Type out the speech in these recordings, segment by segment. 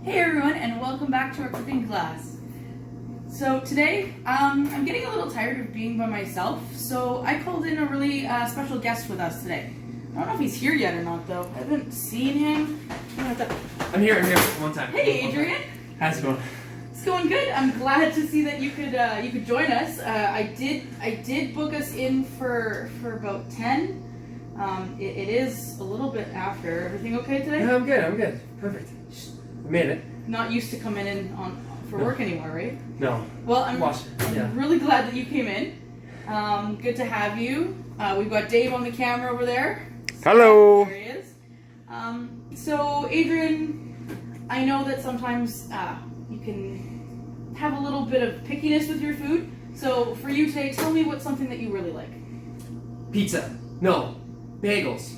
Hey everyone, and welcome back to our cooking class. So today, I'm getting a little tired of being by myself, so I called in a really special guest with us today. I don't know if he's here yet or not though. I haven't seen him. I'm here, one time. Hey Adrian. How's it going? It's going good. I'm glad to see that you could join us. I did book us in for about 10. It is a little bit after. Everything okay today? Yeah, I'm good. Perfect. I made it. Not used to coming in for work anymore, right? No. Well, I'm really glad that you came in. Good to have you. We've got Dave on the camera over there. Hello. There he is. So Adrian, I know that sometimes you can have a little bit of pickiness with your food. So for you today, tell me what's something that you really like. Pizza. No. Bagels.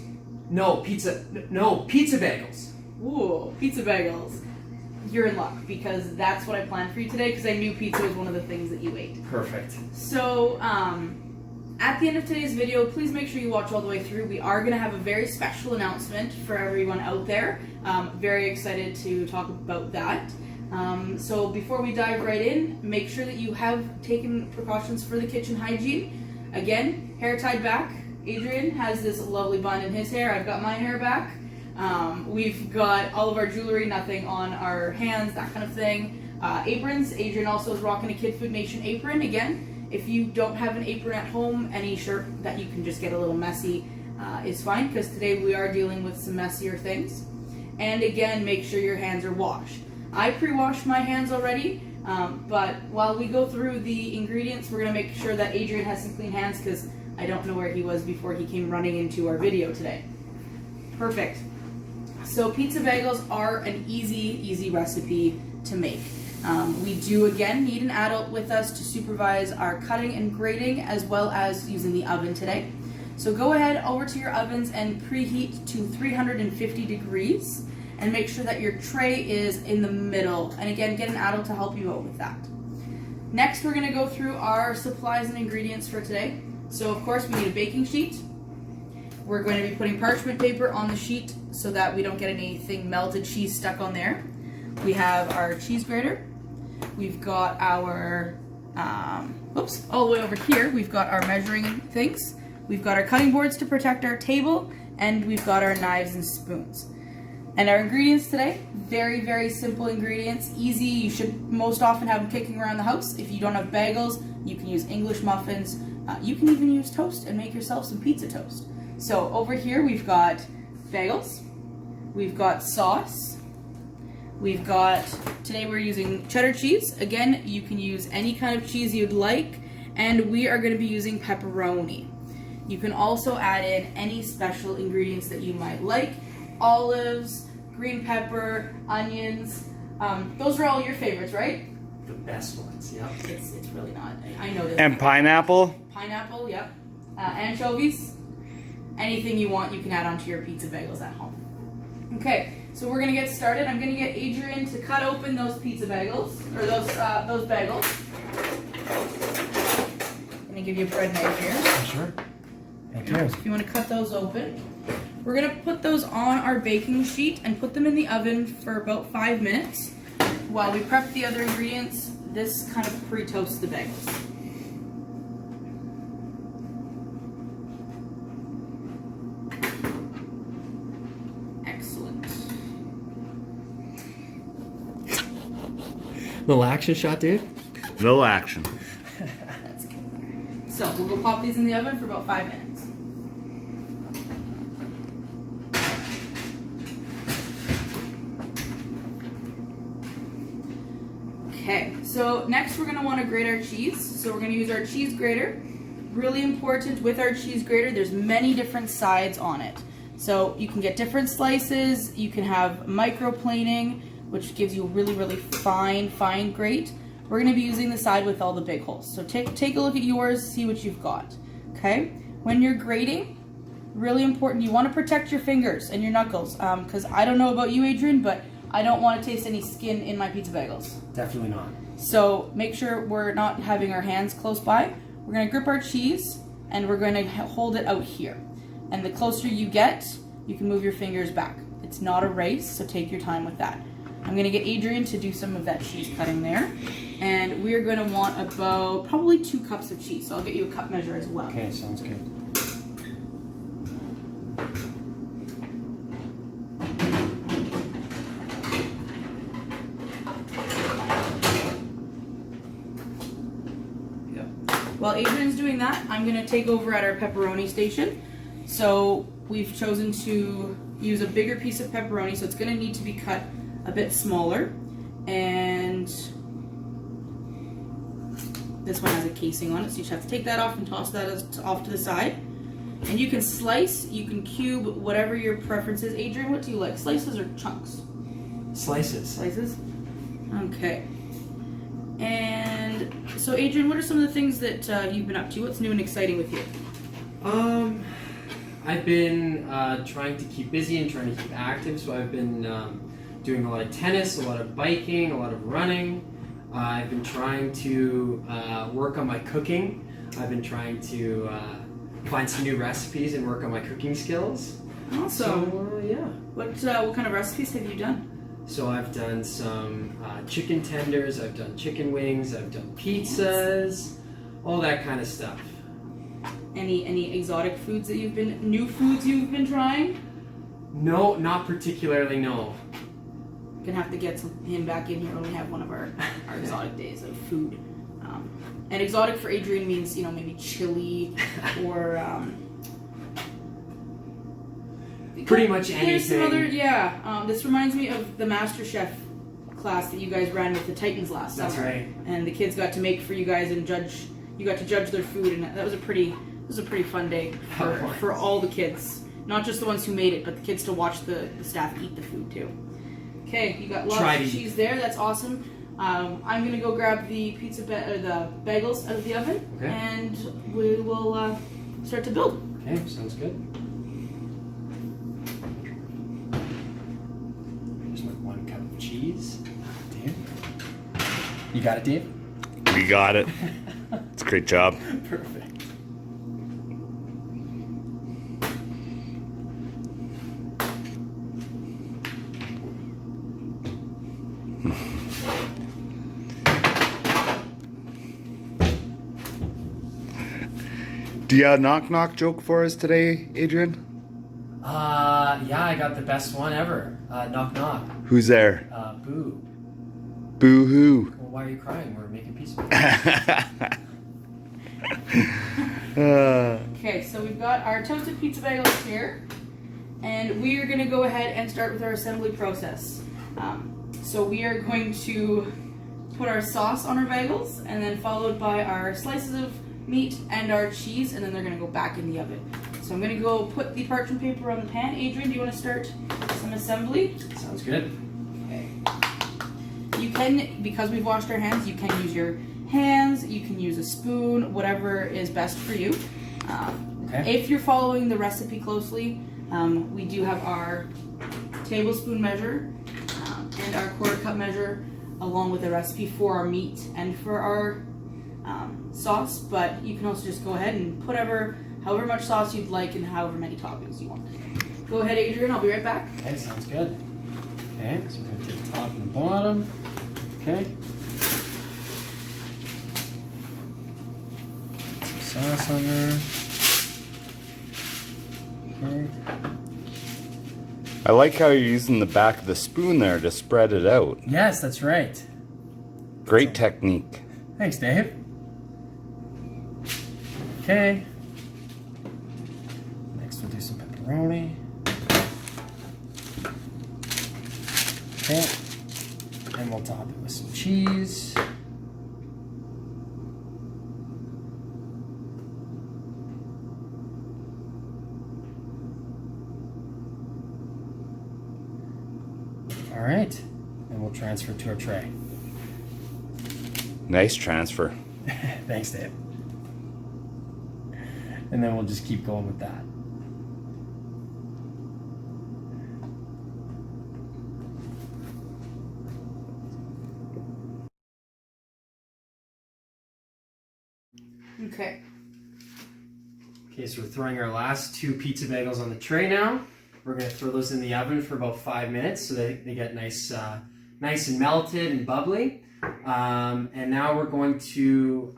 No. Pizza. No. Pizza bagels. Ooh, pizza bagels. You're in luck because that's what I planned for you today because I knew pizza was one of the things that you ate. Perfect. So, at the end of today's video, please make sure you watch all the way through. We are going to have a very special announcement for everyone out there. Very excited to talk about that. So before we dive right in, make sure that you have taken precautions for the kitchen hygiene. Again, hair tied back. Adrian has this lovely bun in his hair. I've got my hair back. We've got all of our jewelry, nothing on our hands, that kind of thing. Aprons. Adrian also is rocking a Kid Food Nation apron. Again, if you don't have an apron at home, any shirt that you can just get a little messy is fine because today we are dealing with some messier things. And again, make sure your hands are washed. I pre-washed my hands already, but while we go through the ingredients, we're going to make sure that Adrian has some clean hands because I don't know where he was before he came running into our video today. Perfect. So pizza bagels are an easy recipe to make. We do again need an adult with us to supervise our cutting and grating as well as using the oven today. So go ahead over to your ovens and preheat to 350 degrees and make sure that your tray is in the middle. And again, get an adult to help you out with that. Next, we're going to go through our supplies and ingredients for today. So of course we need a baking sheet. We're going to be putting parchment paper on the sheet so that we don't get anything melted cheese stuck on there. We have our cheese grater. We've got our, all the way over here, we've got our measuring things. We've got our cutting boards to protect our table, and we've got our knives and spoons. And our ingredients today, very simple ingredients, easy. You should most often have them kicking around the house. If you don't have bagels, you can use English muffins. You can even use toast and make yourself some pizza toast. So over here we've got bagels, we've got sauce, we've got, today we're using cheddar cheese. Again, you can use any kind of cheese you'd like, and we are going to be using pepperoni. You can also add in any special ingredients that you might like, olives, green pepper, onions. Those are all your favorites, right? The best ones, yeah. It's really not. I know this. And pineapple? Pineapple, yep. Anchovies. Anything you want, you can add onto your pizza bagels at home. Okay, so we're gonna get started. I'm gonna get Adrian to cut open those pizza bagels, or those bagels. I'm gonna give you a bread knife here. Sure. Thank you. If you want to cut those open, we're gonna put those on our baking sheet and put them in the oven for about 5 minutes while we prep the other ingredients. This kind of pre-toasts the bagels. Little action shot, dude. No action. That's good. So we'll go pop these in the oven for about 5 minutes. Okay, so next we're going to want to grate our cheese. So we're going to use our cheese grater. Really important with our cheese grater, there's many different sides on it. So you can get different slices, you can have microplaning, which gives you a really fine grate. We're going to be using the side with all the big holes. So take a look at yours, see what you've got. Okay? When you're grating, really important, you want to protect your fingers and your knuckles. Because I don't know about you, Adrian, but I don't want to taste any skin in my pizza bagels. Definitely not. So make sure we're not having our hands close by. We're going to grip our cheese and we're going to hold it out here. And the closer you get, you can move your fingers back. It's not a race, so take your time with that. I'm going to get Adrian to do some of that cheese cutting there. And we're going to want about probably 2 cups of cheese. So I'll get you a cup measure as well. Okay, sounds good. While Adrian's doing that, I'm going to take over at our pepperoni station. So we've chosen to use a bigger piece of pepperoni, so it's going to need to be cut a bit smaller. And this one has a casing on it, so you just have to take that off and toss that off to the side. And you can slice, you can cube, whatever your preference is. Adrian, what do you like, slices or chunks? Slices. Slices? Okay. And so Adrian, what are some of the things that you've been up to? What's new and exciting with you? I've been trying to keep busy and trying to keep active, so I've been doing a lot of tennis, a lot of biking, a lot of running. I've been trying to work on my cooking. I've been trying to find some new recipes and work on my cooking skills. Awesome. So, yeah. What kind of recipes have you done? So I've done some chicken tenders, I've done chicken wings, I've done pizzas, all that kind of stuff. Any exotic foods that new foods you've been trying? No, not particularly, no. Gonna have to get him back in here when we have one of our exotic days of food. And exotic for Adrian means, maybe chili or pretty much there's some anything. other, this reminds me of the MasterChef class that you guys ran with the Titans last summer. That's right. And the kids got to make for you guys and you got to judge their food, and that was a pretty fun day for all the kids. Not just the ones who made it, but the kids to watch the staff eat the food too. Okay, you got lots of cheese there. That's awesome. I'm gonna go grab the the bagels out of the oven, okay, and we will start to build. Okay, sounds good. Here's my 1 cup of cheese. Dave? You got it, Dave? We got it. It's a great job. Perfect. Do you have a knock-knock joke for us today, Adrian? Yeah, I got the best one ever. Knock knock. Who's there? Boo. Boo-hoo. Well, why are you crying? We're making pizza. Okay, so we've got our toasted pizza bagels here, and we are going to go ahead and start with our assembly process. So we are going to put our sauce on our bagels, and then followed by our slices of meat and our cheese, and then they're going to go back in the oven. So I'm going to go put the parchment paper on the pan. Adrian, do you want to start some assembly? Sounds good. Okay. You can, because we've washed our hands, you can use your hands, you can use a spoon, whatever is best for you. Okay. If you're following the recipe closely, we do have our tablespoon measure and our 1/4 cup measure, along with the recipe for our meat and for our sauce, but you can also just go ahead and put however much sauce you'd like and however many toppings you want. Go ahead, Adrian, I'll be right back. Okay, sounds good. Okay, so we're going to take the top and the bottom. Okay. Some sauce on there. Okay. I like how you're using the back of the spoon there to spread it out. Yes, that's right. Great technique. Thanks, Dave. Okay. Next we'll do some pepperoni. Okay. And we'll top it with some cheese. All right. And we'll transfer to our tray. Nice transfer. Thanks, Dave. And then we'll just keep going with that. Okay. Okay, so we're throwing our last 2 pizza bagels on the tray now. We're going to throw those in the oven for about 5 minutes so they get nice nice and melted and bubbly. And now we're going to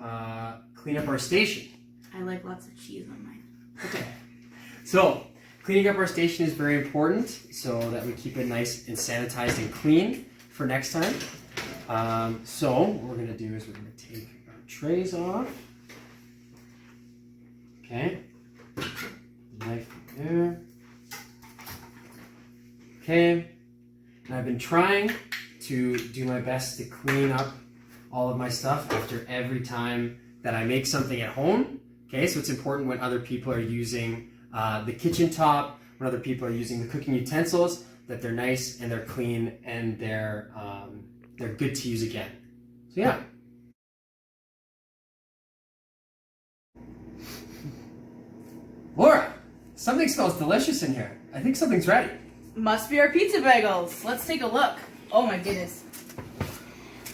clean up our station. I like lots of cheese on mine. Okay. So, cleaning up our station is very important so that we keep it nice and sanitized and clean for next time. So, what we're going to do is we're going to take our trays off. Okay. Knife there. Okay. And I've been trying to do my best to clean up all of my stuff after every time that I make something at home. Okay, so it's important when other people are using the kitchen top, when other people are using the cooking utensils, that they're nice and they're clean and they're good to use again. So yeah. Laura, something smells delicious in here. I think something's ready. Must be our pizza bagels. Let's take a look. Oh my goodness.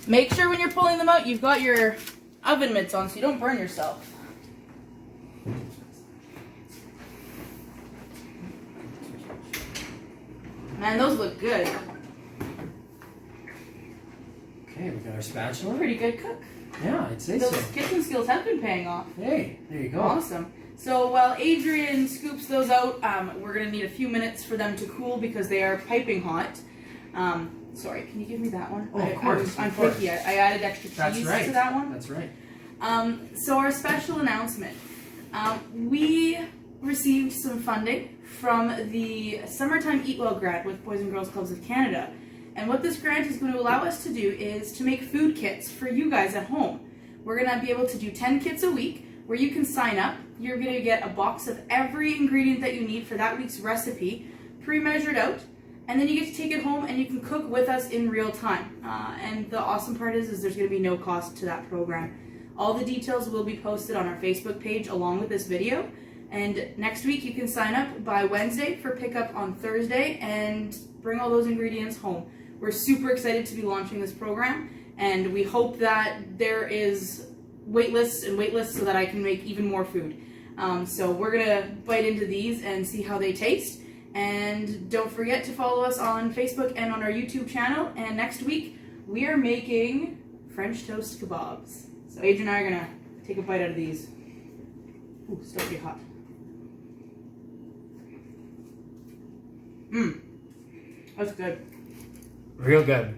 Make sure when you're pulling them out, you've got your oven mitts on so you don't burn yourself. Man, those look good. Okay, we got our spatula. Pretty good cook. Yeah, I'd say Those so. kitchen skills have been paying off. Hey, there you go. Awesome. So while Adrian scoops those out, we're going to need a few minutes for them to cool because they are piping hot. Sorry, can you give me that one? Oh, of course. I'm picky. I added extra cheese to that one. That's right. So our special announcement. We received some funding from the Summertime Eat Well grant with Boys and Girls Clubs of Canada. And what this grant is going to allow us to do is to make food kits for you guys at home. We're going to be able to do 10 kits a week where you can sign up. You're going to get a box of every ingredient that you need for that week's recipe, pre-measured out, and then you get to take it home and you can cook with us in real time. And the awesome part is there's going to be no cost to that program. All the details will be posted on our Facebook page along with this video. And next week you can sign up by Wednesday for pickup on Thursday and bring all those ingredients home. We're super excited to be launching this program, and we hope that there is wait lists so that I can make even more food. So we're gonna bite into these and see how they taste. And don't forget to follow us on Facebook and on our YouTube channel. And next week we are making French toast kebabs. So Adrian and I are gonna take a bite out of these. Ooh, still pretty hot. That's good. Real good.